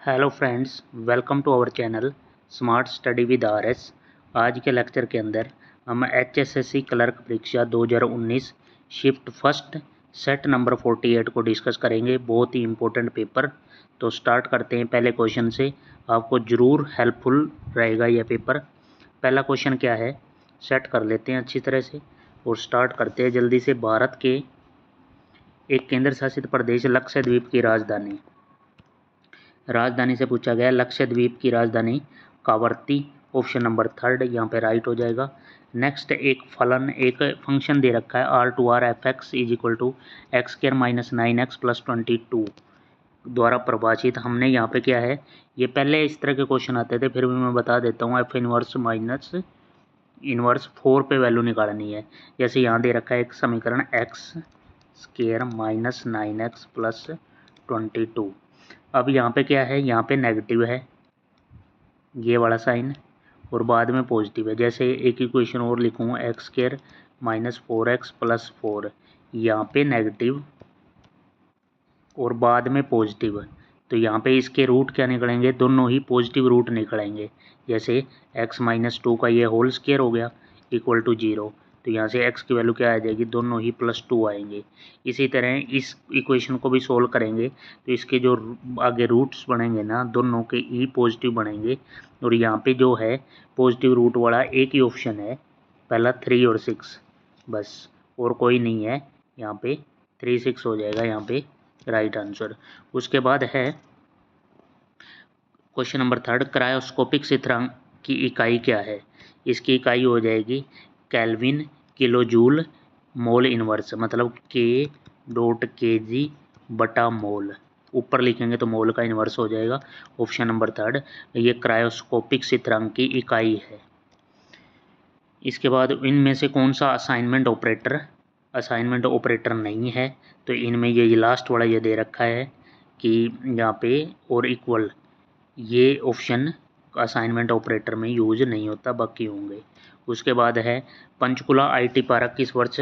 Hello friends, welcome to our channel smart study with RS. आज के lecture के अंदर हम एचएसएससी क्लर्क परीक्षा 2019 शिफ्ट फर्स्ट सेट नंबर 48 को डिस्कस करेंगे। बहुत ही इम्पोर्टेंट पेपर। तो स्टार्ट करते हैं पहले क्वेश्चन से। आपको ज़रूर हेल्पफुल रहेगा यह पेपर। पहला क्वेश्चन क्या है, सेट कर लेते हैं अच्छी तरह से और स्टार्ट करते हैं जल्दी से। भारत के एक केंद्र शासित प्रदेश लक्षद्वीप की राजधानी से पूछा गया। लक्षद्वीप की राजधानी कावर्ती, ऑप्शन नंबर थर्ड यहाँ पे राइट हो जाएगा। नेक्स्ट, एक फंक्शन दे रखा है R2R fx is equal to x square minus 9x plus 22 द्वारा परिभाषित। हमने यहाँ पे क्या है, ये पहले इस तरह के क्वेश्चन आते थे, फिर भी मैं बता देता हूँ। एफ इनवर्स माइनस इनवर्स 4 पे वैल्यू निकालनी है। जैसे यहाँ दे रखा है एक समीकरण x square minus 9x plus 22। अब यहाँ पे क्या है, यहाँ पे नेगेटिव है ये वाला साइन और बाद में पॉजिटिव है। जैसे एक इक्वेशन और लिखूँ, x square minus 4x plus 4, यहाँ पे नेगेटिव और बाद में पॉजिटिव। तो यहाँ पे इसके रूट क्या निकलेंगे, दोनों ही पॉजिटिव रूट निकलेंगे। जैसे x माइनस 2 का ये होल स्क्वायर हो गया इक्वल टू 0। तो यहाँ से x की वैल्यू क्या आ जाएगी, दोनों ही +2 आएंगे। इसी तरह इस इक्वेशन को भी सोल्व करेंगे तो इसके जो आगे रूट्स बनेंगे ना, दोनों के ई पॉजिटिव बनेंगे। और यहाँ पे जो है पॉजिटिव रूट वाला एक ही ऑप्शन है, पहला 3 और 6 बस, और कोई नहीं है। यहाँ पे 3 6 हो जाएगा यहाँ पे राइट आंसर। उसके बाद है क्वेश्चन नंबर थर्ड, क्रायोस्कोपिक स्थिरांक की इकाई क्या है। इसकी इकाई हो जाएगी kelvin kilo joule mole inverse, मतलब K.kg बटा मोल। ऊपर लिखेंगे तो मोल का इनवर्स हो जाएगा। ऑप्शन नंबर थर्ड, ये क्रायोस्कोपिक स्थिरांक की इकाई है। इसके बाद इनमें से कौन सा असाइनमेंट ऑपरेटर नहीं है, तो इनमें ये लास्ट वाला ये दे रखा है कि यहाँ पे और इक्वल, ये ऑप्शन असाइनमेंट ऑपरेटर में यूज नहीं होता, बाकी होंगे। उसके बाद है पंचकुला आईटी पार्क किस वर्ष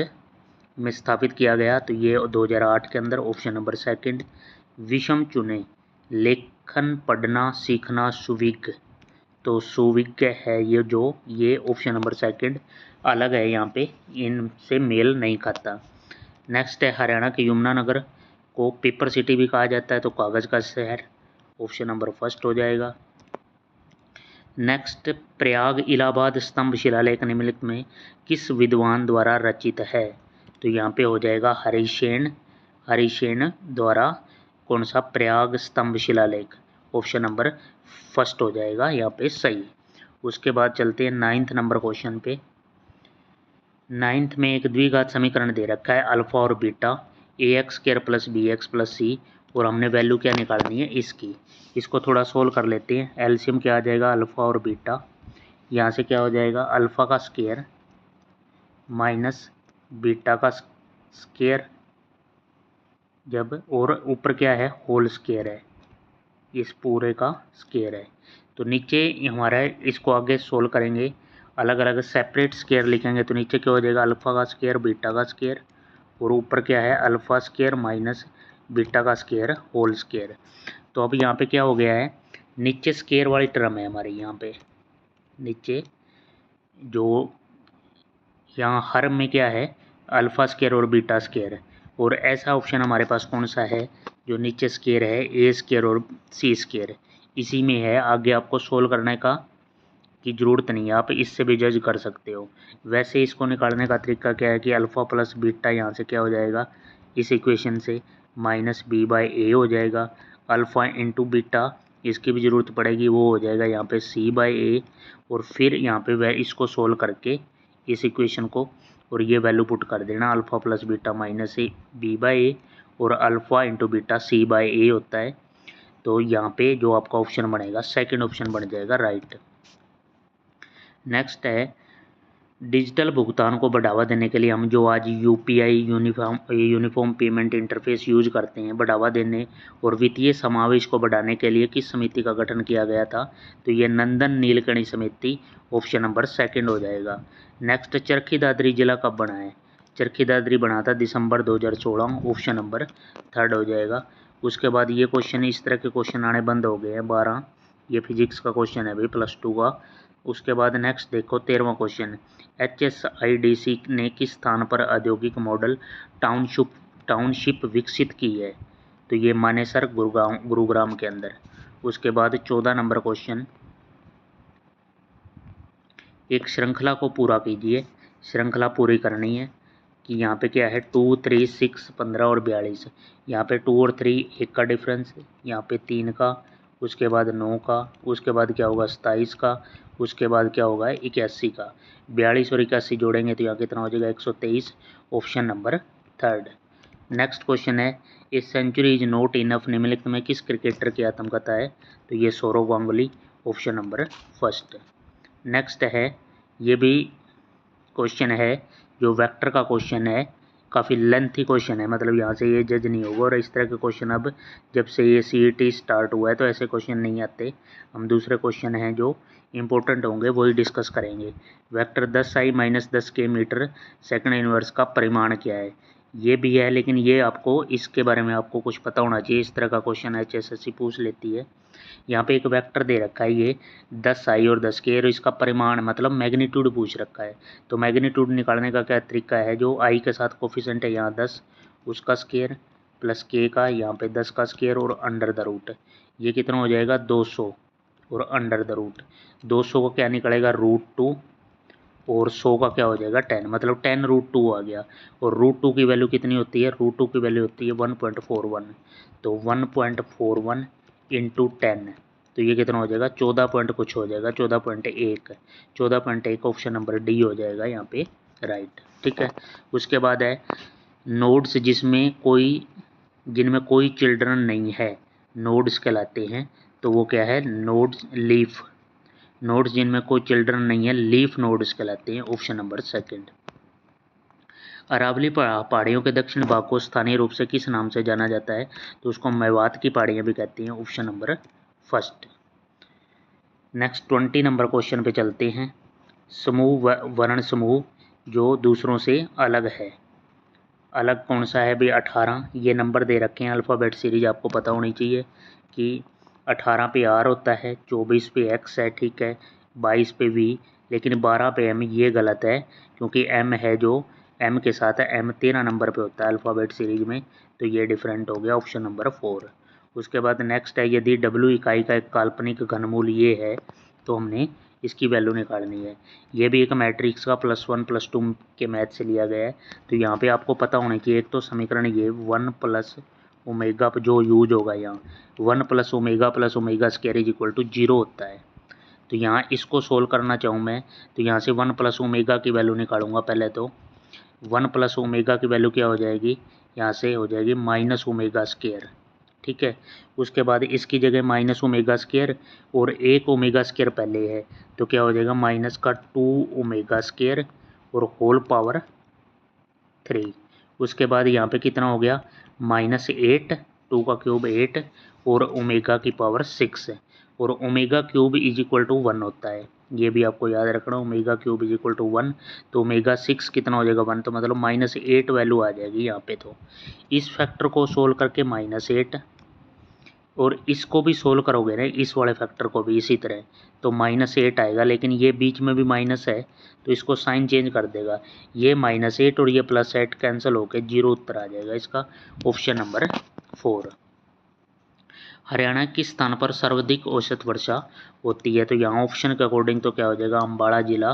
में स्थापित किया गया, तो ये 2008 के अंदर, ऑप्शन नंबर सेकंड। विषम चुने, लेखन पढ़ना सीखना सुविज्ञ, तो सुविज्ञ है ये ऑप्शन नंबर सेकंड अलग है, यहाँ पे इनसे मेल नहीं खाता। नेक्स्ट है हरियाणा के यमुनानगर को पेपर सिटी भी कहा जाता है, तो कागज़ का शहर, ऑप्शन नंबर फर्स्ट हो जाएगा। नेक्स्ट, प्रयाग इलाहाबाद स्तंभ शिलालेख निम्नलिखित में किस विद्वान द्वारा रचित है, तो यहाँ पे हो जाएगा हरिसेन द्वारा। कौन सा, प्रयाग स्तंभ शिलालेख, ऑप्शन नंबर फर्स्ट हो जाएगा यहाँ पे सही। उसके बाद चलते हैं 9th नंबर क्वेश्चन पे। 9th में एक द्विघात समीकरण दे रखा है अल्फा और beta, ax square plus B X plus C, और हमने वैल्यू क्या निकालनी है इसकी। इसको थोड़ा सोल्व कर लेते हैं। एलसीएम क्या आ जाएगा, अल्फ़ा और बीटा, यहाँ से क्या हो जाएगा अल्फ़ा का स्क्वायर माइनस बीटा का स्क्वायर, जब और ऊपर क्या है होल स्क्वायर है, इस पूरे का स्क्वायर है। तो नीचे हमारा इसको आगे सोल्व करेंगे, अलग अलग सेपरेट स्क्वायर लिखेंगे, तो नीचे क्या हो जाएगा अल्फ़ा का स्क्वायर बीटा का स्क्वायर, और ऊपर क्या है अल्फ़ा स्क्वायर माइनस बीटा का स्क्वायर होल स्क्वायर। तो अब यहाँ पे क्या हो गया है, नीचे स्क्वायर वाली टर्म है हमारे, यहाँ पे नीचे जो यहाँ हर में क्या है अल्फ़ा स्क्वायर और बीटा स्क्वायर, और ऐसा ऑप्शन हमारे पास कौन सा है जो नीचे स्क्वायर है ए स्क्वायर और सी स्क्वायर, इसी में है। आगे आपको सोल्व करने का की ज़रूरत नहीं है, आप इससे भी जज कर सकते हो। वैसे इसको निकालने का तरीका क्या है कि अल्फ़ा प्लस बीटा यहाँ से क्या हो जाएगा इस इक्वेशन से माइनस बी बाई ए हो जाएगा। अल्फ़ा इंटू बीटा, इसकी भी ज़रूरत पड़ेगी, वो हो जाएगा यहाँ पे सी बाई ए, और फिर यहाँ पे वह इसको सोल्व करके इस इक्वेशन को और ये वैल्यू पुट कर देना, alpha plus beta minus A B by A और alpha into beta C by A होता है। तो यहाँ पे जो आपका ऑप्शन बनेगा सेकंड ऑप्शन बन जाएगा राइट। नेक्स्ट है डिजिटल भुगतान को बढ़ावा देने के लिए हम जो आज UPI uniform payment interface use करते हैं, बढ़ावा देने और वित्तीय समावेश को बढ़ाने के लिए किस समिति का गठन किया गया था, तो ये नंदन नीलकणी समिति, ऑप्शन नंबर सेकंड हो जाएगा। नेक्स्ट, चरखी दादरी जिला कब बना है, चरखी दादरी बना था दिसंबर 2016, ऑप्शन नंबर थर्ड हो जाएगा। उसके बाद ये क्वेश्चन, इस तरह के क्वेश्चन आने बंद हो गए हैं 12। ये फिजिक्स का क्वेश्चन है भाई +2 का। उसके बाद नेक्स्ट देखो 13वां क्वेश्चन, HSIDC ने किस स्थान पर औद्योगिक मॉडल टाउनशिप विकसित की है? तो ये मानेसर गुरुग्राम के अंदर। उसके बाद 14 नंबर क्वेश्चन, एक श्रृंखला को पूरा कीजिए। श्रृंखला पूरी करनी है कि यहाँ पे क्या है 2, 3, 6, 15 और 42। यहाँ पे 2 और 3 1 का डिफरेंस, यहाँ पे 3 का, उसके बाद 9 का, उसके बाद क्या होगा 27 का, उसके बाद क्या होगा 81 का। 42 और 81 जोड़ेंगे तो यहाँ कितना हो जाएगा 123। Option number 3। नेक्स्ट क्वेश्चन है, a century is not enough निम्नलिखित में किस क्रिकेटर की आत्मकथा है? तो ये Sourav Ganguly. Option number 1। Next है, ये भी क्वेश्चन है जो वेक्टर का क्वेश्चन है, काफ़ी लेंथी क्वेश्चन है, मतलब यहाँ से ये जज नहीं होगा। और इस तरह के क्वेश्चन अब जब से ये CET स्टार्ट हुआ है तो ऐसे क्वेश्चन नहीं आते। हम दूसरे क्वेश्चन हैं जो इंपॉर्टेंट होंगे वही डिस्कस करेंगे। Vector 10i - 10k metre second inverse का परिमाण क्या है? ये भी है, लेकिन ये आपको इसके बारे में आपको कुछ पता होना चाहिए। इस तरह का क्वेश्चन HSSC पूछ लेती है। यहाँ पे एक वेक्टर दे रखा है ये 10i और 10k, और इसका परिमाण मतलब मैग्नीट्यूड पूछ रखा है। तो मैग्नीट्यूड निकालने का क्या तरीका है, जो i के साथ कोफिशिएंट है यहाँ 10, उसका स्केयर प्लस k का यहाँ पे 10 का स्केयर और अंडर द रूट। ये कितना हो जाएगा 200 और अंडर द रूट। 200 का क्या निकलेगा √2 और 100 का क्या हो जाएगा 10, मतलब 10√2 आ गया। और √2 की वैल्यू कितनी होती है? √2 की वैल्यू होती है 1.41। तो 1.41 इंटू 10, तो ये कितना हो जाएगा 14 पॉइंट कुछ हो जाएगा, 14.1। 14.1 ऑप्शन नंबर डी हो जाएगा यहाँ पे राइट। ठीक है। उसके बाद है नोड्स जिनमें कोई चिल्ड्रन नहीं है, नोड्स कहलाते हैं। तो वो क्या है नोड्स लीफ। नोड्स जिनमें कोई चिल्ड्रन नहीं है लीफ नोड्स कहलाते हैं। Option number 2। अरावली पहाड़ियों के दक्षिण भाग को स्थानीय रूप से किस नाम से जाना जाता है? तो उसको मेवात की पहाड़ियाँ भी कहती हैं। Option number 1। Next 20 number question पे चलते हैं। समूह वर्ण समूह जो दूसरों से अलग है, अलग कौन सा है भाई 18। ये नंबर दे रखे हैं, अल्फ़ाबेट सीरीज आपको पता होनी चाहिए कि 18 पे R होता है, 24 पे X है, ठीक है, 22 पे V, लेकिन 12 पे M। ये गलत है क्योंकि M है जो M के साथ है, M 13 नंबर पे होता है अल्फ़ाबेट सीरीज में। तो ये डिफरेंट हो गया। Option number 4। उसके बाद नेक्स्ट है, यदि W इकाई का एक काल्पनिक घनमूल ये है तो हमने इसकी वैल्यू निकालनी है। ये भी एक मैट्रिक्स का +1 +2 के मैथ से लिया गया है। तो यहाँ पे आपको पता होना चाहिए, एक तो समीकरण ये 1 + ओमेगा जो यूज होगा यहाँ 1 + omega + omega square is equal to 0 होता है। तो यहाँ इसको सोल्व करना चाहूँ मैं तो यहाँ से 1 + ओमेगा की वैल्यू निकालूंगा। पहले तो 1 + ओमेगा की वैल्यू क्या हो जाएगी, यहाँ से हो जाएगी -ओमेगा स्क्वायर। ठीक है। उसके बाद इसकी जगह -ओमेगा स्क्वायर और 1 ओमेगा स्क्वायर पहले है, तो क्या हो जाएगा -2 ओमेगा स्क्वायर और होल पावर 3। उसके बाद यहाँ पे कितना हो गया -8, 2 का क्यूब 8 और ओमेगा की पावर 6 है। और omega cube is equal to 1 होता है, ये भी आपको याद रखना, omega cube is equal to 1। तो ओमेगा 6 कितना हो जाएगा 1, तो मतलब -8 वैल्यू आ जाएगी यहाँ पे। तो इस फैक्टर को सोल्व करके -8 और इसको भी सोल्व करोगे ना, इस वाले फैक्टर को भी इसी तरह, तो -8 आएगा। लेकिन ये बीच में भी माइनस है तो इसको साइन चेंज कर देगा, ये -8 और ये +8 कैंसिल होकर 0 उत्तर आ जाएगा इसका। Option number 4। हरियाणा किस स्थान पर सर्वाधिक औसत वर्षा होती है? तो यहाँ ऑप्शन के अकॉर्डिंग तो क्या हो जाएगा अम्बाड़ा जिला,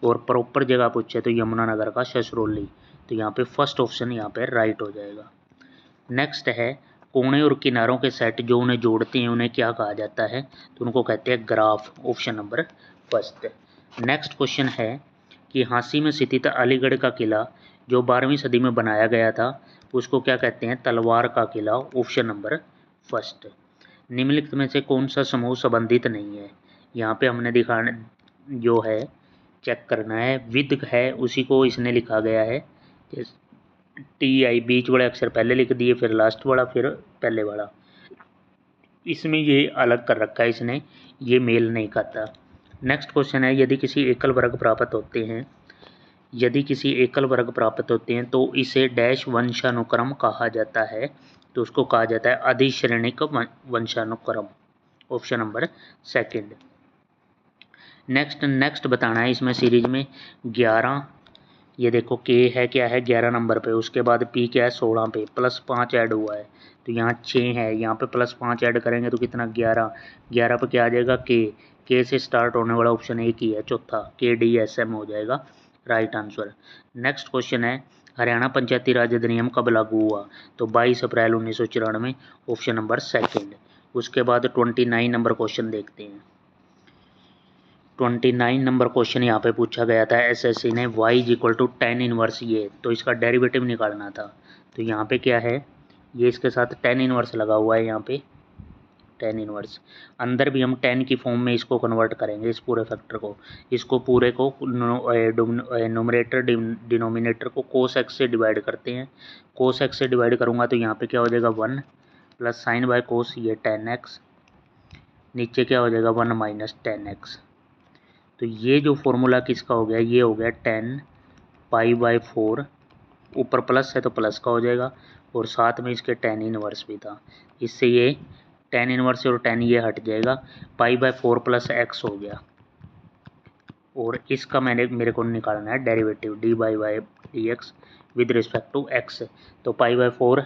और प्रॉपर जगह पूछे तो यमुनानगर का छछरौली। तो यहाँ पे फर्स्ट ऑप्शन यहाँ पे राइट हो जाएगा। नेक्स्ट है, कोने और किनारों के सेट जो उन्हें जोड़ते हैं उन्हें क्या कहा जाता है? तो उनको कहते हैं graph. Option number 1। Next question है कि हाँसी में स्थित अलीगढ़ का किला जो 12वीं सदी में बनाया गया था उसको क्या कहते हैं? तलवार का किला। Option number 1। निम्नलिखित में से कौन सा समूह संबंधित नहीं है? यहाँ पे हमने दिखाना जो है चेक करना है, विद है उसी को इसने लिखा गया है। TI बीच वाले अक्षर पहले लिख दिए, फिर लास्ट वाला, फिर पहले वाला, इसमें ये अलग कर रखा है इसने, ये मेल नहीं खाता। नेक्स्ट क्वेश्चन है, यदि किसी एकल वर्ग प्राप्त होते हैं तो इसे डैश वंशानुक्रम कहा जाता है। तो उसको कहा जाता है अधिश्रेणिक वंशानुक्रम। Option number second. नेक्स्ट बताना है इसमें सीरीज में 11, ये देखो के है क्या है 11 नंबर पे, उसके बाद पी क्या है 16 पे, +5 ऐड हुआ है तो यहाँ 6 है, यहाँ पे +5 ऐड करेंगे तो कितना 11 पे क्या आ जाएगा के से स्टार्ट होने वाला ऑप्शन एक ही है, चौथा KDSM हो जाएगा राइट आंसर। नेक्स्ट क्वेश्चन है हरियाणा पंचायती राज अधिनियम कब लागू हुआ, तो 22 अप्रैल 1994, ऑप्शन नंबर सेकंड। उसके बाद 29 नंबर क्वेश्चन देखते हैं। 29 नंबर क्वेश्चन यहाँ पे पूछा गया था SSC ने, y = tan इनवर्स ये, तो इसका डेरिवेटिव निकालना था। तो यहाँ पे क्या है, ये इसके साथ tan इनवर्स लगा हुआ है, यहाँ पे tan इनवर्स, अंदर भी हम tan की फॉर्म में इसको कन्वर्ट करेंगे, इस पूरे फैक्टर को, इसको पूरे को नोमिनेटर डिनोमिनेटर को cos x से डिवाइड करते हैं। cos x से डिवाइड करूँगा तो यहाँ पे क्या हो जाएगा 1 प्लस साइन बाय कोस ये tan x, नीचे क्या हो जाएगा 1 माइनस tan x। तो ये जो फॉर्मूला किसका हो गया, ये हो गया tan π/4, ऊपर प्लस है तो प्लस का हो जाएगा और साथ में इसके tan इनवर्स भी था, इससे ये tan इनवर्स और tan ये हट जाएगा, π/4 + x हो गया। और इसका मेरे को निकालना है derivative dy/dx with respect to x। तो π/4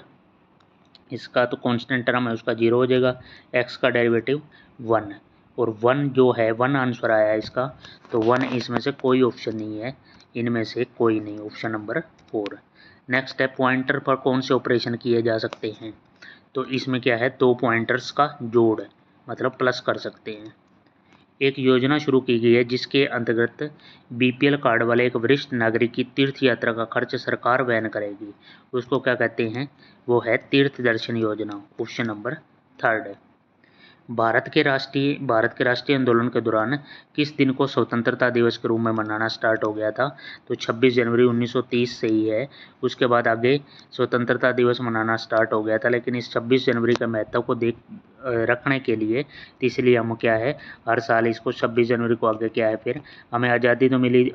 इसका तो कांस्टेंट टर्म है, उसका 0 हो जाएगा, x का डेरिवेटिव 1, और 1 जो है 1 आंसर आया है इसका, तो 1 इसमें से कोई ऑप्शन नहीं है, इनमें से कोई नहीं, ऑप्शन नंबर 4। नेक्स्ट है पॉइंटर पर कौन से ऑपरेशन किए जा सकते हैं, तो इसमें क्या है 2 पॉइंटर्स का जोड़, मतलब प्लस कर सकते हैं। एक योजना शुरू की गई है जिसके अंतर्गत BPL कार्ड वाले एक वरिष्ठ नागरिक की तीर्थ यात्रा का खर्च सरकार वहन करेगी, उसको क्या कहते हैं, वो है तीर्थ दर्शन योजना, ऑप्शन नंबर 3। भारत के राष्ट्रीय आंदोलन के दौरान किस दिन को स्वतंत्रता दिवस के रूप में मनाना स्टार्ट हो गया था, तो 26 जनवरी 1930 से ही है, उसके बाद आगे स्वतंत्रता दिवस मनाना स्टार्ट हो गया था, लेकिन इस 26 जनवरी के महत्व को रखने के लिए, तो इसलिए हम क्या है हर साल इसको 26 जनवरी को आगे क्या है, फिर हमें आज़ादी तो मिली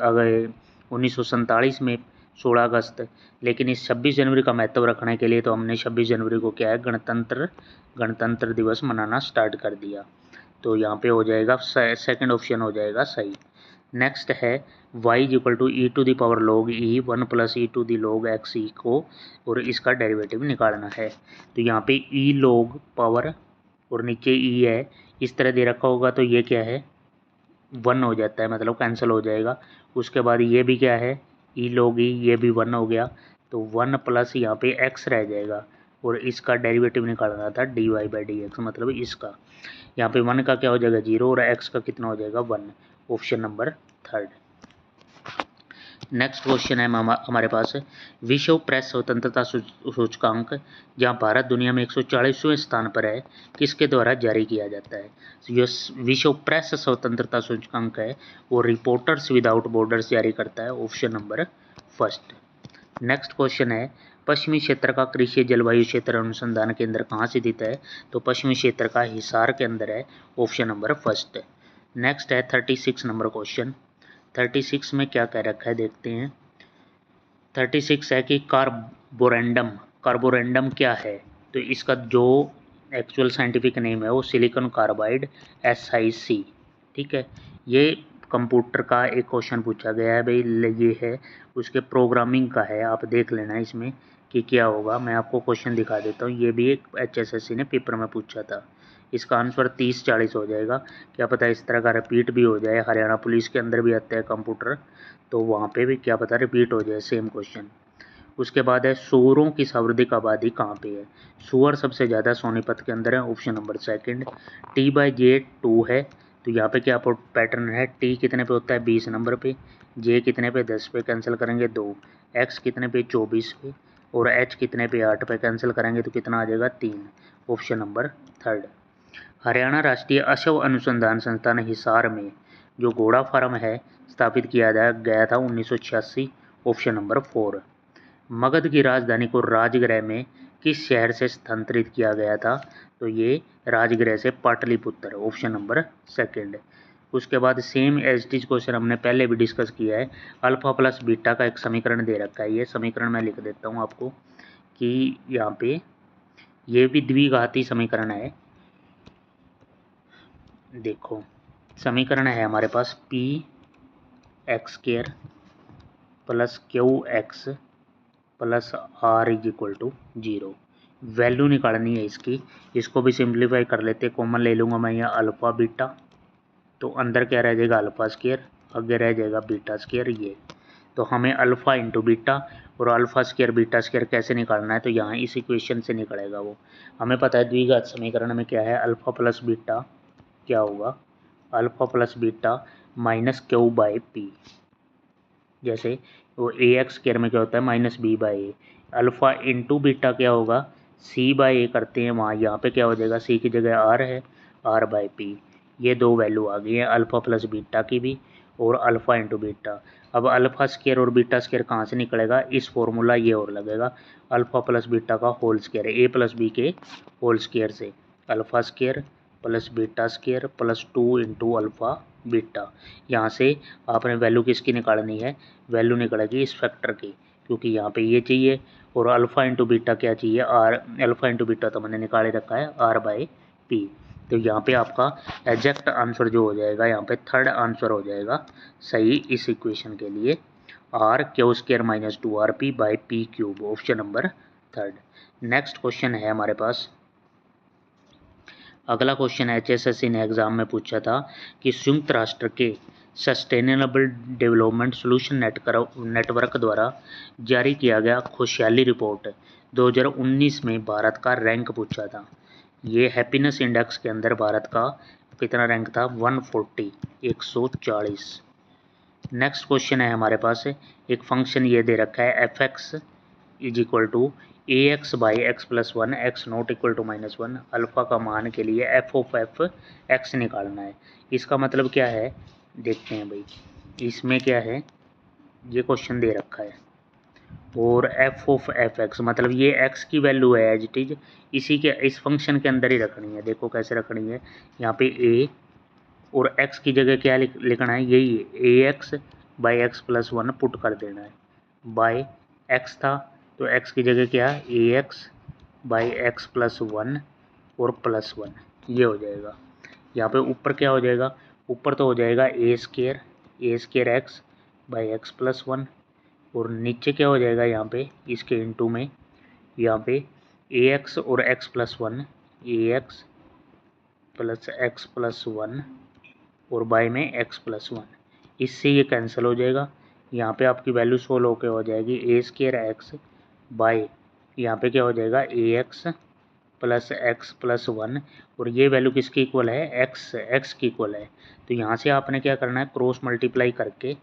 1947 में 16 अगस्त, लेकिन इस 26 जनवरी का महत्व रखने के लिए तो हमने 26 जनवरी को क्या है गणतंत्र दिवस मनाना स्टार्ट कर दिया। तो यहाँ पे हो जाएगा सेकंड ऑप्शन हो जाएगा सही। नेक्स्ट है y = e⁻log e 1 + e⁻log x e को, और इसका डेरिवेटिव निकालना है। तो यहाँ पे e log पावर और नीचे e है, इस तरह दे रखा होगा तो ये क्या है 1 हो जाता है, मतलब कैंसिल हो जाएगा। उसके बाद ये भी क्या है e log e, ये भी 1 हो गया, तो 1 प्लस यहाँ पे x रह जाएगा, और इसका डेरिवेटिव निकालना था dy/dx, मतलब इसका, यहाँ पे 1 का क्या हो जाएगा 0 और x का कितना हो जाएगा 1, ऑप्शन नंबर 3। नेक्स्ट क्वेश्चन है हमारे पास विश्व प्रेस स्वतंत्रता सूचकांक, जहाँ भारत दुनिया में 140वें स्थान पर है, किसके द्वारा जारी किया जाता है। जो विश्व प्रेस स्वतंत्रता सूचकांक है वो रिपोर्टर्स विदाउट बॉर्डर्स जारी करता है, ऑप्शन नंबर 1। नेक्स्ट क्वेश्चन है पश्चिमी क्षेत्र का कृषि जलवायु क्षेत्र अनुसंधान केंद्र कहाँ स्थित है, तो पश्चिमी क्षेत्र का हिसार के अंदर है, ऑप्शन नंबर 1। नेक्स्ट है 36 नंबर क्वेश्चन। 36 में क्या कह रखा है देखते हैं। 36 है कि कार्बोरेंडम क्या है, तो इसका जो एक्चुअल साइंटिफिक नेम है वो सिलिकॉन कार्बाइड SiC, ठीक है। ये कंप्यूटर का एक क्वेश्चन पूछा गया है भाई, ये है उसके प्रोग्रामिंग का है, आप देख लेना इसमें कि क्या होगा। मैं आपको क्वेश्चन दिखा देता हूँ, ये भी एक HSSC ने पेपर में पूछा था। इसका आंसर 30-40 हो जाएगा, क्या पता इस तरह का रिपीट भी हो जाए, हरियाणा पुलिस के अंदर भी आता है कंप्यूटर, तो वहाँ पे भी क्या पता रिपीट हो जाए सेम क्वेश्चन। उसके बाद है सूअरों की सर्वाधिक आबादी कहाँ पे है, सूअर सबसे ज़्यादा सोनीपत के अंदर है, ऑप्शन नंबर 2। T/J 2 है, तो यहाँ पे क्या पैटर्न है, T कितने पे होता है 20 नंबर पे, J कितने पे 10 पे, कैंसिल करेंगे 2, X कितने पे 24 पे, और H कितने पे 8 पे, कैंसिल करेंगे तो कितना आ जाएगा 3, ऑप्शन नंबर 3। हरियाणा राष्ट्रीय अश्व अनुसंधान संस्थान हिसार में जो घोड़ा फार्म है स्थापित किया गया था 1986, ऑप्शन नंबर 4। मगध की राजधानी को राजगृह में किस शहर से स्थानांतरित किया गया था, तो ये राजगृह से पाटलिपुत्र, ऑप्शन नंबर 2। उसके बाद सेम एज टीज क्वेश्चन हमने पहले भी डिस्कस किया है, अल्फा प्लस बीटा का एक समीकरण दे रखा है, ये समीकरण मैं लिख देता हूँ आपको कि यहाँ पे ये भी द्विघाती समीकरण है। देखो समीकरण है हमारे पास P X square plus Q X plus R is equal to 0। Value निकालनी है इसकी, इसको भी सिंप्लीफाई कर लेते, कॉमन ले लूँगा मैं यहाँ अल्फ़ा बीटा, तो अंदर क्या रह जाएगा अल्फ़ा स्क्वायर, आगे रह जाएगा बीटा स्क्वायर। ये तो हमें अल्फ़ा इंटू बीटा और अल्फ़ा स्क्वायर बीटा स्क्वायर कैसे निकालना है, तो यहाँ इस इक्वेशन से निकलेगा वो। हमें पता है द्विघात समीकरण में क्या है, अल्फ़ा प्लस बीटा क्या होगा, alpha plus beta minus Q by P. जैसे वो ए एक्स स्क्वायर में क्या होता है minus B by A, alpha into beta क्या होगा सी बाई ए करते हैं वहाँ, यहाँ पे क्या हो जाएगा सी की जगह आर है, आर बाई पी। ये दो वैल्यू आ गई हैं अल्फ़ा प्लस बीटा की भी और अल्फ़ा इंटू बीटा। अब अल्फ़ा स्क्वायर और बीटा स्क्वायर कहाँ से निकलेगा, इस फॉर्मूला ये और लगेगा अल्फ़ा प्लस बीटा का होल स्क्वायर ए प्लस बी के होल स्क्वायर से, alpha square plus beta square plus 2 into alpha beta. यहाँ से आपने वैल्यू किसकी निकालनी है, वैल्यू निकलेगी इस फैक्टर की, क्योंकि यहाँ पे ये चाहिए और अल्फ़ा इंटू बीटा क्या चाहिए आर, अल्फ़ा इंटू बीटा तो मैंने निकाले रखा है आर बाई पी। तो यहाँ पे आपका एग्जैक्ट आंसर जो हो जाएगा, यहाँ पे थर्ड आंसर हो जाएगा सही इस इक्वेशन के लिए, r q square minus 2rp by p cube, option number third. Next question है हमारे पास, अगला क्वेश्चन HSSC ने एग्जाम में पूछा था कि संयुक्त राष्ट्र के सस्टेनेबल डेवलपमेंट सोल्यूशन नेटवर्क द्वारा जारी किया गया खुशहाली रिपोर्ट 2019 में भारत का रैंक पूछा था। ये हैप्पीनेस इंडेक्स के अंदर भारत का कितना रैंक था 140 140। नेक्स्ट क्वेश्चन है हमारे पास, एक फंक्शन ये दे रखा है f x is equal to a x by x plus 1 x not equal to -1, alpha का मान के लिए एफ ऑफ एफ एक्स निकालना है। इसका मतलब क्या है देखते हैं भाई, इसमें क्या है ये क्वेश्चन दे रखा है और एफ ऑफ एफ एक्स मतलब ये एक्स की वैल्यू है एज इट इज, इसी के इस फंक्शन के अंदर ही रखनी है। देखो कैसे रखनी है, यहाँ पे ए और एक्स की जगह क्या लिखना है, यही है A x by x plus 1 put कर देना है, बाई एक्स था तो एक्स की जगह क्या है A x by x plus 1 और प्लस 1, ये हो जाएगा। यहाँ पे ऊपर क्या हो जाएगा, ऊपर तो हो जाएगा A square X by x plus 1 और नीचे क्या हो जाएगा यहाँ पे इसके इंटू में, यहाँ पे ए एक्स और एक्स प्लस 1 ए एक्स प्लस एक्स प्लस 1 और बाई में एक्स प्लस 1, इससे ये कैंसिल हो जाएगा। यहाँ पे आपकी वैल्यू सोल्व होकर हो जाएगी ए स्केयर एक्स बाई यहाँ पे क्या हो जाएगा ए एक्स प्लस एक्स प्लस 1 और ये वैल्यू किसकी इक्वल है एक्स की इक्वल है। तो यहाँ से आपने क्या करना है क्रॉस मल्टीप्लाई करके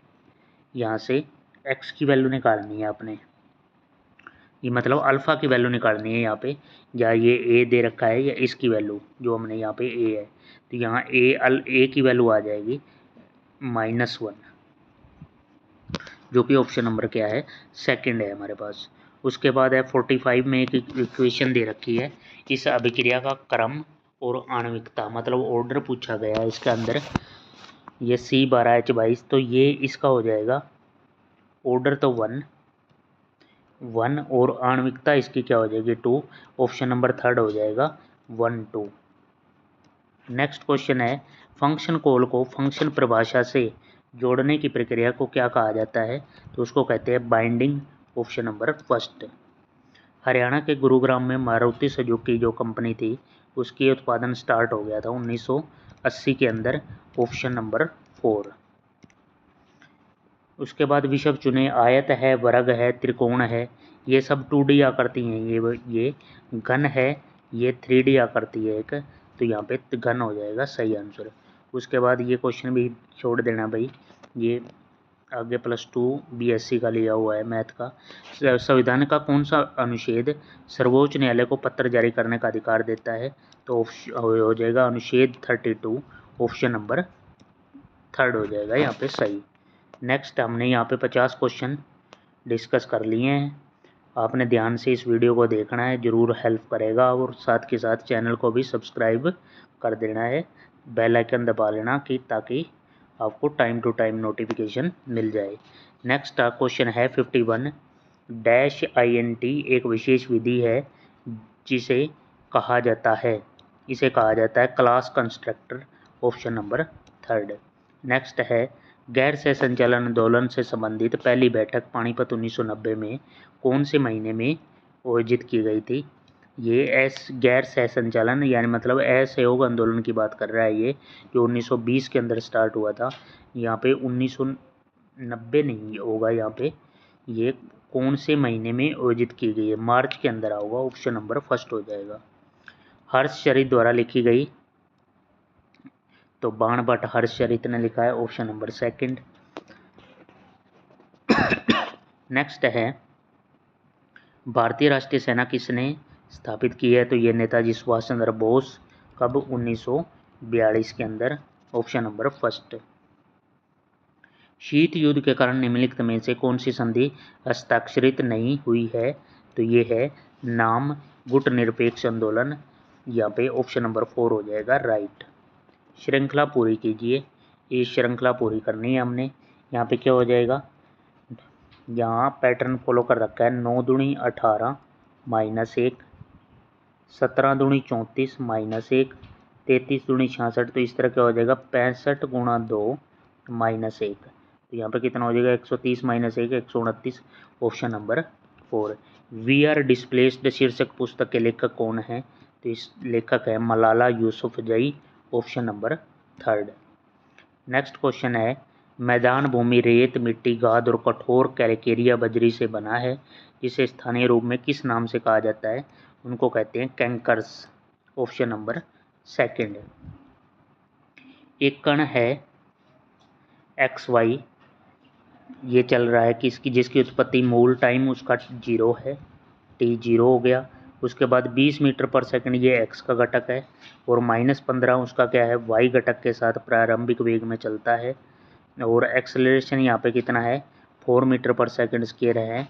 यहाँ से एक्स की वैल्यू निकालनी है आपने, ये मतलब अल्फ़ा की वैल्यू निकालनी है यहाँ पे, या ये ए दे रखा है या इसकी वैल्यू जो हमने यहाँ पे ए है, तो यहाँ ए की वैल्यू आ जाएगी -1, जो कि ऑप्शन नंबर क्या है सेकंड है हमारे पास। उसके बाद है 45 में एक इक्वेशन दे रखी है, इस अभिक्रिया का क्रम और आणविकता मतलब ऑर्डर पूछा गया है इसके अंदर, ये C12H22, तो ये इसका हो जाएगा ऑर्डर तो 1 और आणविकता इसकी क्या हो जाएगी 2, ऑप्शन नंबर थर्ड हो जाएगा 1 2। नेक्स्ट क्वेश्चन है फंक्शन कॉल को फंक्शन परिभाषा से जोड़ने की प्रक्रिया को क्या कहा जाता है, तो उसको कहते हैं binding, option number first. Haryana के गुरुग्राम में मारुति सुजुकी जो कंपनी थी उसकी उत्पादन स्टार्ट हो गया था 1980 के अंदर, ऑप्शन नंबर 4। उसके बाद विषय चुने, आयत है वर्ग है त्रिकोण है, ये सब 2D आकृति हैं, ये घन है, ये 3D आकृति है एक, तो यहाँ पे घन हो जाएगा सही आंसर। उसके बाद ये क्वेश्चन भी छोड़ देना भाई, ये आगे +2 BSc का लिया हुआ है मैथ का। संविधान का कौन सा अनुच्छेद सर्वोच्च न्यायालय को पत्र जारी करने का अधिकार देता है, तो हो जाएगा अनुच्छेद 32, ऑप्शन नंबर थर्ड हो जाएगा यहाँ पे सही। नेक्स्ट हमने यहाँ पे 50 क्वेश्चन डिस्कस कर लिए हैं, आपने ध्यान से इस वीडियो को देखना है, ज़रूर हेल्प करेगा और साथ के साथ चैनल को भी सब्सक्राइब कर देना है, बेल आइकन दबा लेना कि ताकि आपको टाइम टू टाइम नोटिफिकेशन मिल जाए। नेक्स्ट क्वेश्चन है 51 -INT एक विशेष विधि है जिसे कहा जाता है? इसे कहा जाता है class constructor, option number third. Next है गैर सह संचालन आंदोलन से संबंधित पहली बैठक पानीपत 1990 में कौन से महीने में आयोजित की गई थी? ये गैर सह संचालन यानी मतलब असहयोग आंदोलन की बात कर रहा है ये, जो 1920 के अंदर स्टार्ट हुआ था। यहाँ पे 1990 नहीं होगा, यहाँ पे ये कौन से महीने में आयोजित की गई है? मार्च के अंदर होगा, ऑप्शन नंबर फर्स्ट हो जाएगा। हर्षचरित द्वारा लिखी गई, तो बाणभट्ट हर्षचरित ने लिखा है, ऑप्शन नंबर सेकंड। नेक्स्ट है भारतीय राष्ट्रीय सेना किसने स्थापित की है? तो ये नेताजी सुभाष चंद्र बोस। कब? 1942 के अंदर, ऑप्शन नंबर फर्स्ट। शीत युद्ध के कारण निम्नलिखित में से कौन सी संधि हस्ताक्षरित नहीं हुई है? तो ये है नाम गुट निरपेक्ष आंदोलन, यहाँ पे ऑप्शन नंबर 4 हो जाएगा राइट। श्रृंखला पूरी कीजिए, ये श्रृंखला पूरी करनी है हमने। यहाँ पे क्या हो जाएगा? यहाँ पैटर्न फॉलो कर रखा है, 9 दूनी 18 -1, 17 दूनी 34 -1, 33 दूनी 66, तो इस तरह क्या हो जाएगा? 65 × 2 -1, तो यहाँ पे कितना हो जाएगा? 130 -1 129, option number 4। We are displaced शीर्षक पुस्तक के लेखक कौन है? तो इस लेखक है Malala Yousafzai, option number third. Next question है मैदान भूमि रेत मिट्टी गाद और कठोर कैलकेरिया बजरी से बना है, जिसे स्थानीय रूप में किस नाम से कहा जाता है? उनको कहते हैं कैंकर्स, ऑप्शन नंबर सेकंड। एक कण है XY, ये चल रहा है किसकी? जिसकी उत्पत्ति मूल टाइम उसका 0 है, t 0 हो गया। उसके बाद 20 मीटर पर सेकंड ये x का घटक है, और -15 उसका क्या है? y घटक के साथ प्रारंभिक वेग में चलता है। और एक्सेलरेशन यहाँ पे कितना है? 4 मीटर पर सेकंड स्क्वायर है।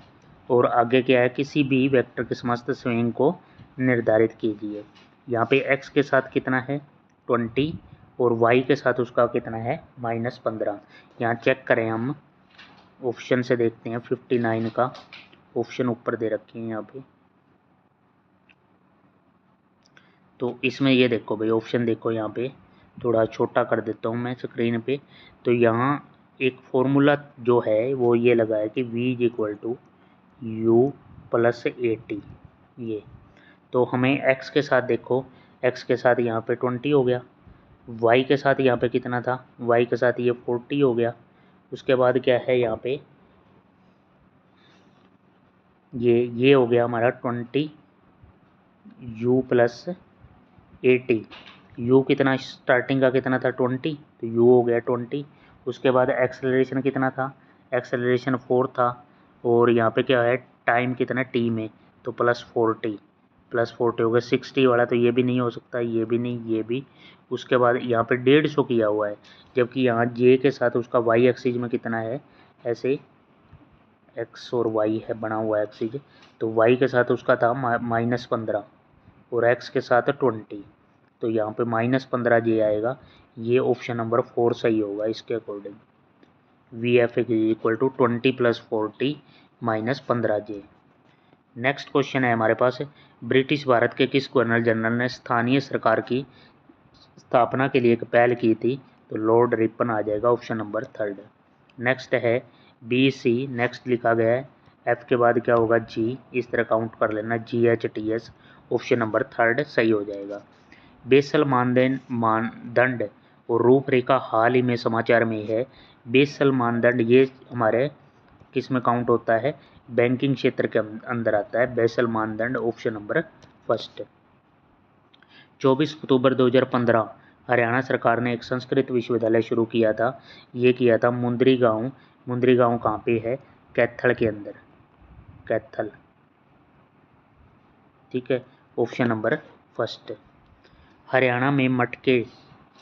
और आगे क्या है? किसी भी वेक्टर के समस्त स्विंग को निर्धारित कीजिए। यहाँ पे x के साथ कितना है? 20, और y के साथ उसका कितना है? -15। यहाँ चेक करें हम, ऑप्शन से देखते हैं 59 का ऑप्शन ऊपर दे रखे हैं यहाँ पे। तो इसमें ये देखो भाई, ऑप्शन देखो यहाँ पे, थोड़ा छोटा कर देता हूँ मैं स्क्रीन पे। तो यहाँ एक फॉर्मूला जो है वो ये लगा है कि v = u + at, ये। तो हमें x के साथ देखो, x के साथ यहाँ पे 20 हो गया, y के साथ यहाँ पे कितना था? y के साथ ये 40 हो गया। उसके बाद क्या है यहाँ पे? ये हो गया हमारा 20 u + 80। u कितना स्टार्टिंग का कितना था? 20, तो u हो गया 20। उसके बाद एक्सेलरेशन कितना था? एक्सेलरेशन 4 था, और यहाँ पे क्या है? टाइम कितना t में? तो +40 हो गया। 60 वाला तो ये भी नहीं हो सकता, ये भी नहीं, ये भी। उसके बाद यहाँ पे 150 किया हुआ है, जबकि यहाँ j के साथ उसका y एक्सिस में कितना है? ऐसे x और y है बना हुआ एक्सिस, तो y के साथ उसका था -15 और x के साथ 20, तो यहाँ पे -15 j आएगा। ये ऑप्शन नंबर 4 सही होगा इसके according. VF = 20 + 40 -15 j। Next question है हमारे पास, ब्रिटिश भारत के किस गवर्नर जनरल ने स्थानीय सरकार की स्थापना के लिए एक पहल की थी? तो लॉर्ड रिपन आ जाएगा, ऑप्शन नंबर थर्ड। नेक्स्ट है BC, नेक्स्ट लिखा गया है, F के बाद क्या होगा? G, इस तरह काउंट कर लेना, GHTS, ऑप्शन नंबर थर्ड सही हो जाएगा। बेसल मानदंड और रूपरेखा हाल ही में समाचार में है। बेसल मानदंड ये हमारे किस में काउंट होता है? बैंकिंग क्षेत्र के अंदर आता है बेसल मानदंड, ऑप्शन नंबर फर्स्ट। 24 अक्टूबर 2015 हरियाणा सरकार ने एक संस्कृत विश्वविद्यालय शुरू किया था। ये किया था मुंद्री गांव कहाँ पे है? कैथल के अंदर, कैथल, ठीक है, ऑप्शन नंबर फर्स्ट। हरियाणा में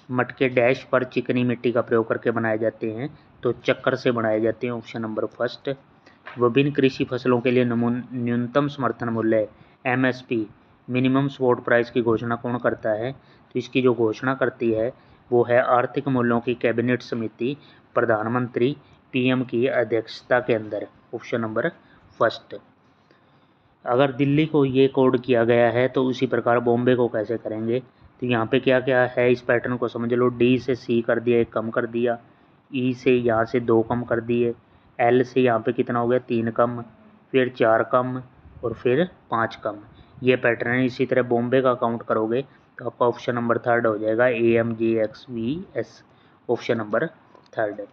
मटके डैश पर चिकनी मिट्टी का प्रयोग करके बनाए जाते हैं, तो चक्कर से बनाए जाते हैं, ऑप्शन नंबर फर्स्ट। विभिन्न कृषि फसलों के लिए न्यूनतम समर्थन मूल्य MSP, मिनिमम सपोर्ट प्राइस की घोषणा कौन करता है? तो इसकी जो घोषणा करती है वो है आर्थिक मूल्यों की कैबिनेट समिति, प्रधानमंत्री PM की अध्यक्षता के अंदर, ऑप्शन नंबर फर्स्ट। अगर दिल्ली को ये कोड किया गया है तो उसी प्रकार बॉम्बे को कैसे करेंगे। तो यहाँ पे क्या क्या है इस पैटर्न को समझ लो। डी से सी कर दिया, एक कम कर दिया। ई से यहाँ से 2 कम कर दिए। एल से यहाँ पे कितना हो गया 3 कम, फिर 4 कम और फिर 5 कम। ये पैटर्न है। इसी तरह बॉम्बे का काउंट करोगे तो आपका ऑप्शन नंबर 3 हो जाएगा AMJXVS, ऑप्शन नंबर 3।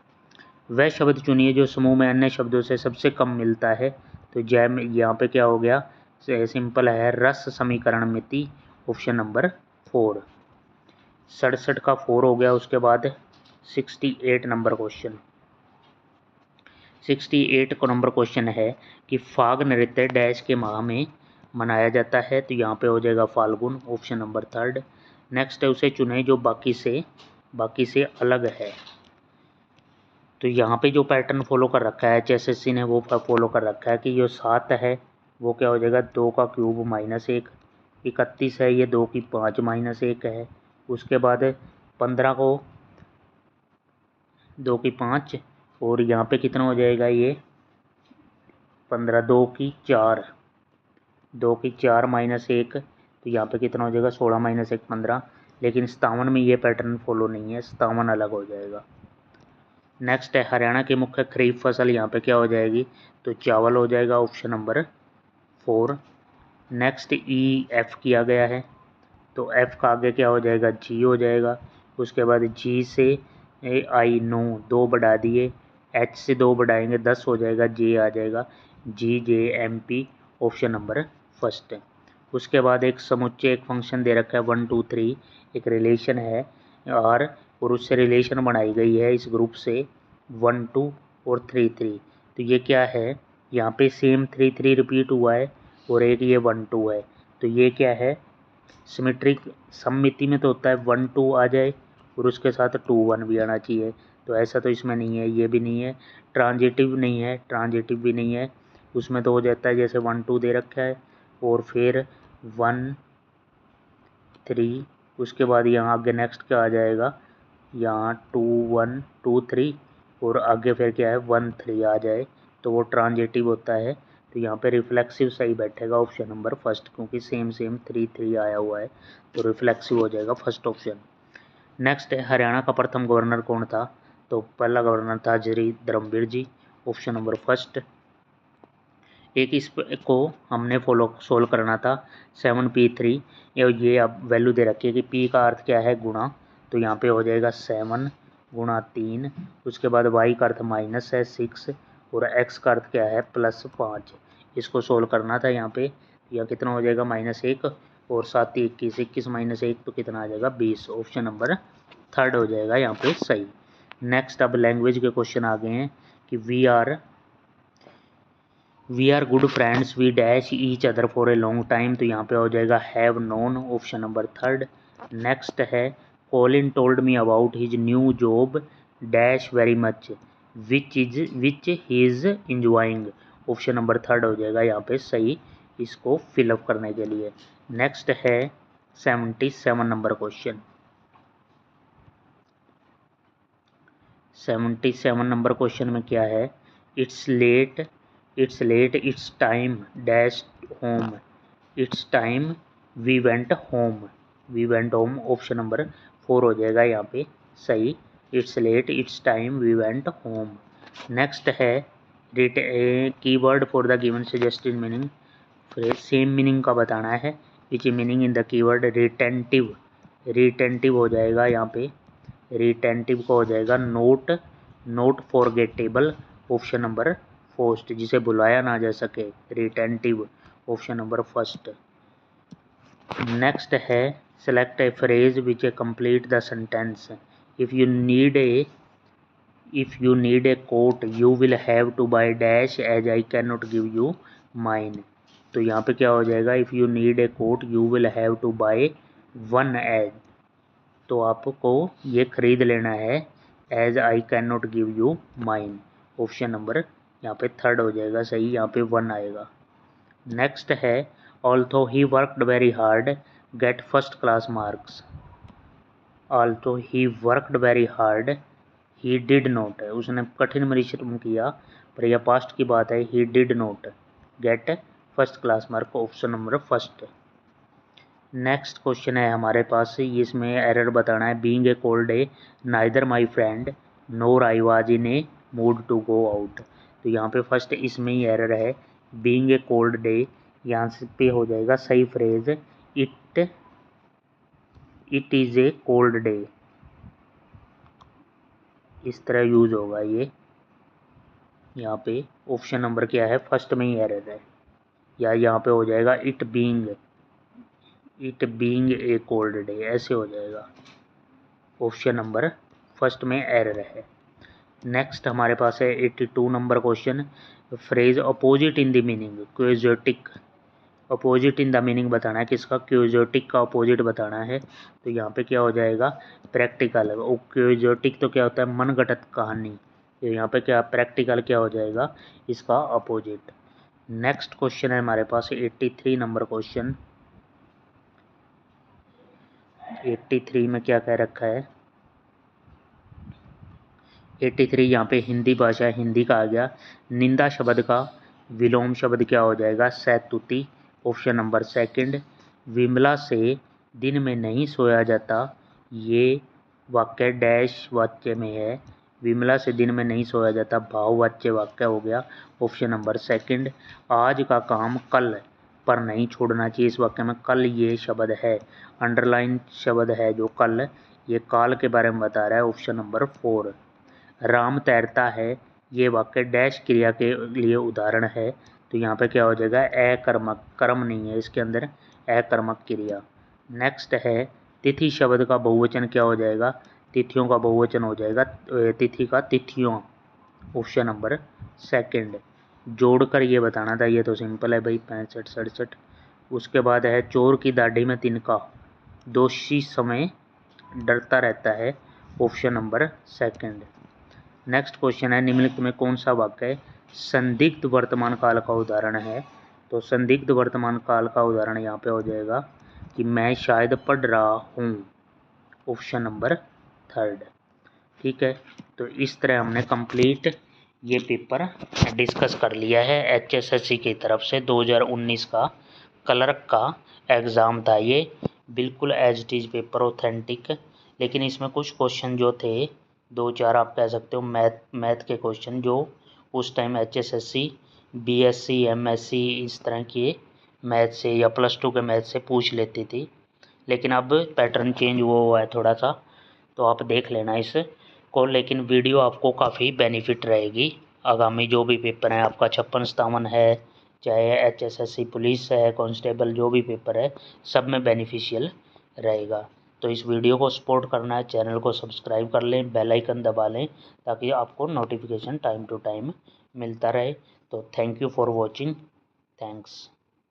वह शब्द चुनिए जो समूह में अन्य शब्दों से सबसे कम मिलता है। तो जय में यहाँ पे क्या हो गया, सिंपल है, रस समीकरण मिति, ऑप्शन नंबर 4। 67 का 4 हो गया। उसके बाद 68 नंबर क्वेश्चन। 68 को नंबर क्वेश्चन है कि फाग नृत्य डैश के माह में मनाया जाता है। तो यहाँ पे हो जाएगा फाल्गुन, ऑप्शन नंबर 3। नेक्स्ट है उसे चुने जो बाकी से अलग है। तो यहाँ पे जो पैटर्न फॉलो कर रखा है HSSC ने वो फॉलो कर रखा है कि जो 7 है वो क्या हो जाएगा 2 का क्यूब -1। 31 है ये 2 की 5 -1 है। उसके बाद 15 को 2 की 5 और यहाँ पे कितना हो जाएगा ये 15, 2 की 4, 2 की 4 -1। तो यहाँ पे कितना हो जाएगा 16 -1 15। लेकिन 57 में ये पैटर्न फॉलो नहीं है, 57 अलग हो जाएगा। नेक्स्ट है हरियाणा की मुख्य खरीफ फसल, यहाँ पे क्या हो जाएगी तो चावल हो जाएगा, ऑप्शन नंबर 4। नेक्स्ट EF किया गया है तो F का आगे क्या हो जाएगा G हो जाएगा। उसके बाद G से I 9, 2 बढ़ा दिए, H से 2 बढ़ाएंगे 10 हो जाएगा, J आ जाएगा GJMP, ऑप्शन नंबर 1। उसके बाद एक समुच्चय एक फंक्शन दे रखा है 1 2 3, एक रिलेशन है और उससे रिलेशन बनाई गई है इस ग्रुप से 1 2 और 3 3। तो ये क्या है यहाँ पे सेम 3 3 रिपीट हुआ है और एक ये 1 2 है। तो ये क्या है सिमेट्रिक सममिति में तो होता है 1 2 आ जाए और उसके साथ 2 1 भी आना चाहिए। तो ऐसा तो इसमें नहीं है, ये भी नहीं है, ट्रांजिटिव नहीं है, ट्रांजिटिव भी नहीं है। उसमें तो हो जाता है जैसे 1 2 दे रखा है और फिर 1 3, उसके बाद यहाँ आगे नेक्स्ट क्या आ जाएगा यहाँ 2 1 2 3 और आगे फिर क्या है 1 3 आ जाए तो वो ट्रांजिटिव होता है। तो यहाँ पे रिफ्लेक्सिव सही बैठेगा, ऑप्शन नंबर 1, क्योंकि सेम 3 3 आया हुआ है तो रिफ्लेक्सिव हो जाएगा फर्स्ट ऑप्शन। नेक्स्ट है हरियाणा का प्रथम गवर्नर कौन था। तो पहला गवर्नर था श्री धर्मवीर जी, ऑप्शन नंबर 1। एक इस को हमने सोल्व करना था 7P3। ये अब वैल्यू दे रखी है कि P का अर्थ क्या है गुणा। तो यहाँ पे हो जाएगा 7 गुणा 3। उसके बाद y का अर्थ माइनस है 6 और x का अर्थ क्या है +5। इसको सोल्व करना था यहाँ पे। यह कितना हो जाएगा -1 और 7 21, 21 -1 तो कितना आ जाएगा 20, ऑप्शन नंबर 3 हो जाएगा यहाँ पे सही। नेक्स्ट अब लैंग्वेज के क्वेश्चन आ गए हैं कि we are good friends, we dash each other for a long time. तो यहाँ पे हो जाएगा have known, option number 3। Next है Colin told me about his new job dash very much which he is enjoying, option number 3 हो जाएगा यहाँ पे सही इसको फिलअप करने के लिए। नेक्स्ट है 77 नंबर क्वेश्चन। 77 नंबर क्वेश्चन में क्या है it's late it's time dash home, it's time we went home, option number 4 हो जाएगा यहाँ पे सही। It's late it's time we went home. Next है keyword for the given suggested meaning, फिर सेम मीनिंग का बताना है which meaning in the keyword retentive हो जाएगा यहाँ पे। रिटेंटिव का हो जाएगा नोट फॉरगेटेबल, ऑप्शन नंबर 4, जिसे बुलाया ना जा सके रिटेंटिव, ऑप्शन नंबर 1। नेक्स्ट है select a phrase which a complete the sentence, if you need a coat you will have to buy dash as I can not give you mine. तो यहाँ पे क्या हो जाएगा if you need a coat you will have to buy 1 as, तो आपको ये खरीद लेना है as I can not give you mine, option number यहाँ पे 3 हो जाएगा सही, यहाँ पे 1 आएगा। नेक्स्ट है although he worked very hard get first class marks, although he worked very hard he did not उसने कठिन परिश्रम किया पर यह पास्ट की बात है, he did not get first class mark, option number first. Next question है हमारे पास, इसमें एरर बताना है। Being a cold day neither my friend nor I was in a mood to go out. तो यहाँ पे फर्स्ट इसमें ही एरर है। बीइंग ए कोल्ड डे, यहाँ से पे हो जाएगा सही phrase it is a cold day, इस तरह यूज होगा ये। यहाँ पे ऑप्शन नंबर क्या है, फर्स्ट में ही एरर है, या यहाँ पे हो जाएगा it being a cold day, ऐसे हो जाएगा। ऑप्शन नंबर फर्स्ट में एरर है। नेक्स्ट हमारे पास है 82 number question. Phrase opposite in the meaning, quixotic. Opposite in the meaning बताना है किसका, क्वेजोटिक का अपोजिट बताना है। तो यहाँ पे क्या हो जाएगा, प्रैक्टिकल। और क्वेजोटिक तो क्या होता है, मनगढ़ंत कहानी। तो यहाँ पे क्या प्रैक्टिकल क्या हो जाएगा, इसका अपोजिट। नेक्स्ट क्वेश्चन है हमारे पास 83 नंबर क्वेश्चन। 83 में क्या कह रखा है, 83 यहाँ पे हिंदी भाषा, हिंदी का आ गया। निंदा शब्द का विलोम शब्द क्या हो जाएगा, सैतुती, ऑप्शन नंबर सेकंड। विमला से दिन में नहीं सोया जाता, ये वाक्य डैश वाक्य में है। विमला से दिन में नहीं सोया जाता भाववाच्य वाक्य हो गया, ऑप्शन नंबर सेकंड। आज का काम कल पर नहीं छोड़ना चाहिए, इस वाक्य में कल ये शब्द है, अंडरलाइन शब्द है जो कल, ये काल के बारे में बता रहा है, ऑप्शन नंबर 4। राम तैरता है, ये वाक्य डैश क्रिया के लिए उदाहरण है। तो यहाँ पे क्या हो जाएगा, अकर्मक, कर्म नहीं है इसके अंदर, अकर्मक क्रिया। नेक्स्ट है तिथि शब्द का बहुवचन क्या हो जाएगा, तिथियों का बहुवचन हो जाएगा, तिथि का तिथियों, ऑप्शन नंबर सेकंड। जोड़कर ये बताना था, ये तो सिंपल है भाई, 65 67। उसके बाद है चोर की दाढ़ी में तिनका, दोषी समय डरता रहता है, option number second. Next question है निम्नलिखित में कौन सा वाक्य संदिग्ध वर्तमान काल का उदाहरण है। तो संदिग्ध वर्तमान काल का उदाहरण यहाँ पे हो जाएगा कि मैं शायद पढ़ रहा हूँ, ऑप्शन नंबर थर्ड। ठीक है, तो इस तरह हमने कंप्लीट ये पेपर डिस्कस कर लिया है। HSSC की तरफ से 2019 का क्लर्क का एग्ज़ाम था ये, बिल्कुल as it is paper authentic. लेकिन इसमें कुछ क्वेश्चन जो थे, 2-4 आप कह सकते हो मैथ के क्वेश्चन, जो उस टाइम HSSC BSc MSc इस तरह के मैथ से या +2 के मैथ से पूछ लेती थी। लेकिन अब पैटर्न चेंज हुआ है थोड़ा सा, तो आप देख लेना इसको। लेकिन वीडियो आपको काफ़ी बेनिफिट रहेगी। आगामी जो भी पेपर है आपका 56-57 है, चाहे HSSC पुलिस है, कांस्टेबल, जो भी पेपर है सब में बेनिफिशियल रहेगा। तो इस वीडियो को सपोर्ट करना है, चैनल को सब्सक्राइब कर लें, बेल आइकन दबा लें ताकि आपको नोटिफिकेशन टाइम टू टाइम मिलता रहे। तो thank you for watching, thanks.